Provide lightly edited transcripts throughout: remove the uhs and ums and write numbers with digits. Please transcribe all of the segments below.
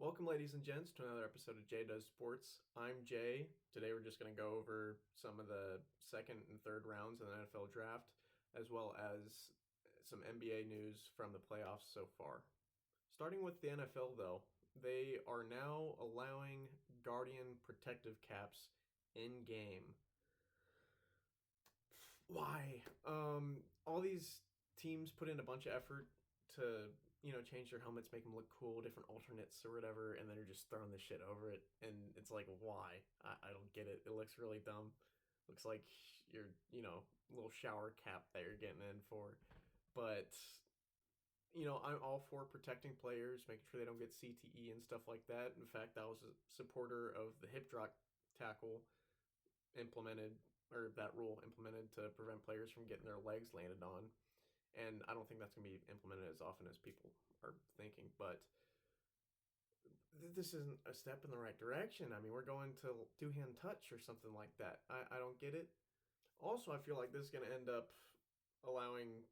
Welcome, ladies and gents, to another episode of Jay Does Sports. I'm Jay. Today we're just going to go over some of the second and third rounds of the NFL draft, as well as some NBA news from the playoffs so far. Starting with the NFL, though, they are now allowing Guardian protective caps in game. Why? All these teams put in a bunch of effort to change their helmets, make them look cool, different alternates or whatever, and then they're just throwing this shit over it, and it's like, why? I don't get it. It looks really dumb. Looks like your little shower cap that you're getting in for, but I'm all for protecting players, making sure they don't get CTE and stuff like that. In fact, I was a supporter of the hip drop tackle implemented, or that rule implemented to prevent players from getting their legs landed on. And I don't think that's going to be implemented as often as people are thinking, but this isn't a step in the right direction. I mean, we're going to two-hand touch or something like that. I don't get it. Also, I feel like this is going to end up allowing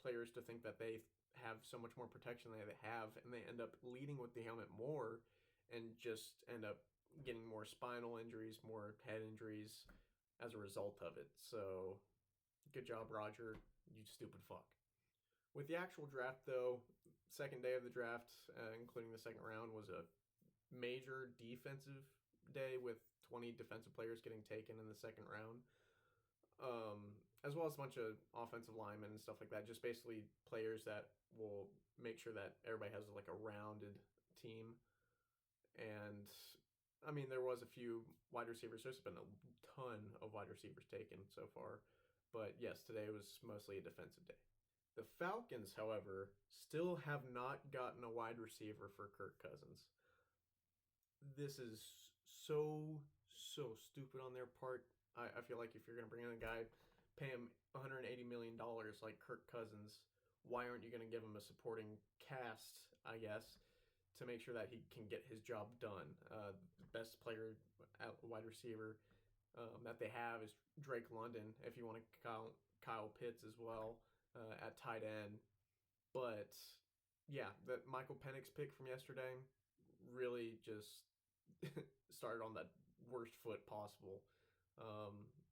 players to think that they have so much more protection than they have, and they end up leading with the helmet more and just end up getting more spinal injuries, more head injuries as a result of it. So, good job, Roger. You stupid fuck. With the actual draft, though, second day of the draft, including the second round, was a major defensive day with 20 defensive players getting taken in the second round, as well as a bunch of offensive linemen and stuff like that. Just basically players that will make sure that everybody has like a rounded team. And I mean, there was a few wide receivers. There's been a ton of wide receivers taken so far. But yes, today was mostly a defensive day. The Falcons, however, still have not gotten a wide receiver for Kirk Cousins. This is so stupid on their part. I feel like if you're going to bring in a guy, pay him $180 million like Kirk Cousins, why aren't you going to give him a supporting cast, I guess, to make sure that he can get his job done? The best player at wide receiver that they have is Drake London, if you want to count Kyle Pitts as well at tight end. But yeah, the Michael Penix pick from yesterday really just started on the worst foot possible.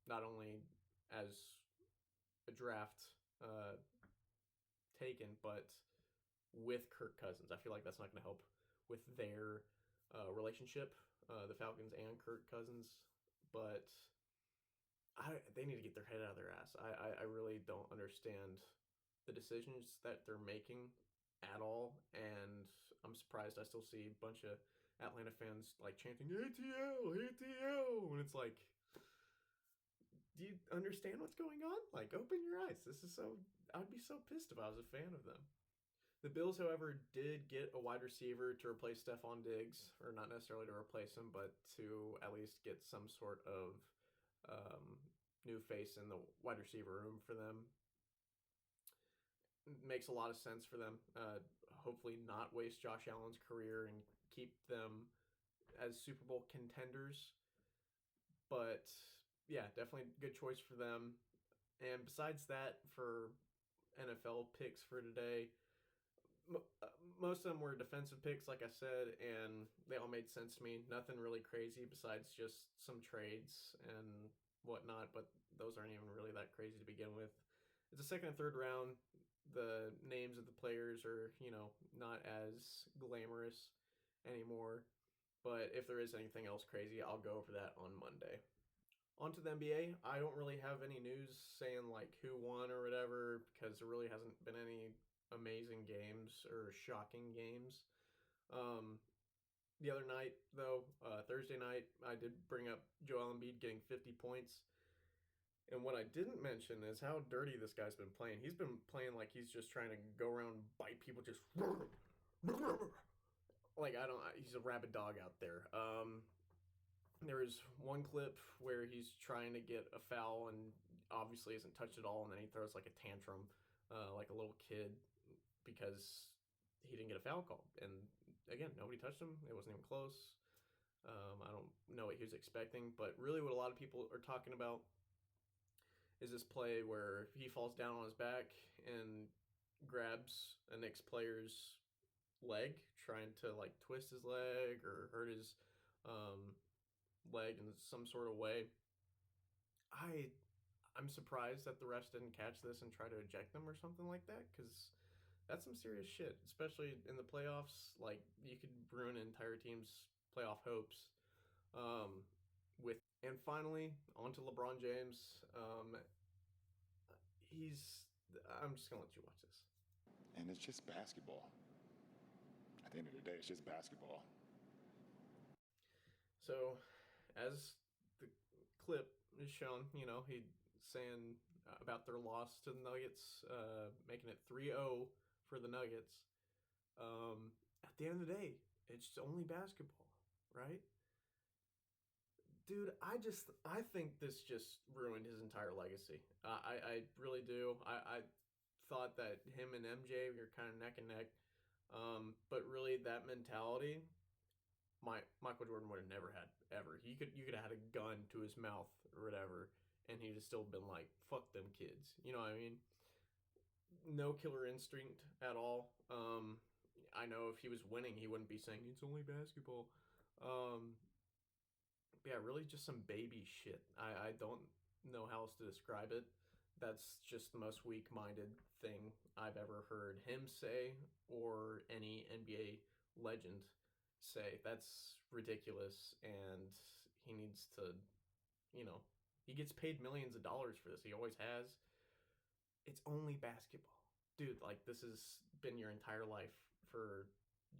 Not only as a draft taken, but with Kirk Cousins. I feel like that's not going to help with their relationship, the Falcons and Kirk Cousins. But they need to get their head out of their ass. I really don't understand the decisions that they're making at all, and I'm surprised I still see a bunch of Atlanta fans like chanting ATL, ATL, and it's like, do you understand what's going on? Like, open your eyes. This is so. I'd be so pissed if I was a fan of them. The Bills, however, did get a wide receiver to replace Stephon Diggs, or not necessarily to replace him, but to at least get some sort of new face in the wide receiver room for them. Makes a lot of sense for them. Hopefully not waste Josh Allen's career and keep them as Super Bowl contenders. But yeah, definitely good choice for them. And besides that, for NFL picks for today, most of them were defensive picks, like I said, and they all made sense to me. Nothing really crazy besides just some trades and whatnot, but those aren't even really that crazy to begin with. It's a second and third round. The names of the players are, not as glamorous anymore. But if there is anything else crazy, I'll go over that on Monday. On to the NBA. I don't really have any news saying like who won or whatever, because there really hasn't been any amazing games or shocking games. The other night, though, Thursday night, I did bring up Joel Embiid getting 50 points. And what I didn't mention is how dirty this guy's been playing. He's been playing like he's just trying to go around and bite people, just like he's a rabid dog out there. There was one clip where he's trying to get a foul and obviously isn't touched at all, and then he throws like a tantrum, like a little kid, because he didn't get a foul call. And again, nobody touched him. It wasn't even close. I don't know what he was expecting, but really what a lot of people are talking about is this play where he falls down on his back and grabs a Knicks player's leg, trying to like twist his leg or hurt his um, leg in some sort of way. I I'm surprised that the refs didn't catch this and try to eject them or something like that, because that's some serious shit, especially in the playoffs. Like, you could ruin an entire team's playoff hopes. Um, with and finally, on to LeBron James. He's. I'm just gonna let you watch this. And it's just basketball. At the end of the day, it's just basketball. So, as the clip is shown, he saying about their loss to the Nuggets, making it 3-0 for the Nuggets. At the end of the day, it's only basketball, right? Dude, I think this just ruined his entire legacy. I really do. I thought that him and MJ were kind of neck and neck, but really that mentality, Michael Jordan would have never had ever. You could have had a gun to his mouth or whatever, and he'd have still been like, "Fuck them kids." You know what I mean? No killer instinct at all. I know if he was winning, he wouldn't be saying it's only basketball. Um, yeah, really just some baby shit. I don't know how else to describe it. That's just the most weak minded thing I've ever heard him say or any NBA legend say. That's ridiculous, and he needs to, you know, he gets paid millions of dollars for this. He always has. It's only basketball. Dude, like, this has been your entire life for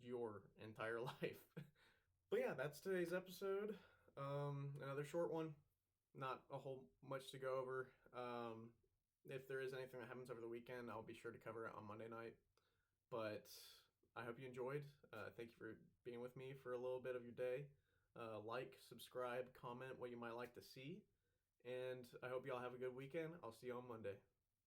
your entire life. But yeah, that's today's episode. Another short one. Not a whole much to go over. If there is anything that happens over the weekend, I'll be sure to cover it on Monday night. But I hope you enjoyed. Thank you for being with me for a little bit of your day. Like, subscribe, comment what you might like to see. And I hope y'all have a good weekend. I'll see you on Monday.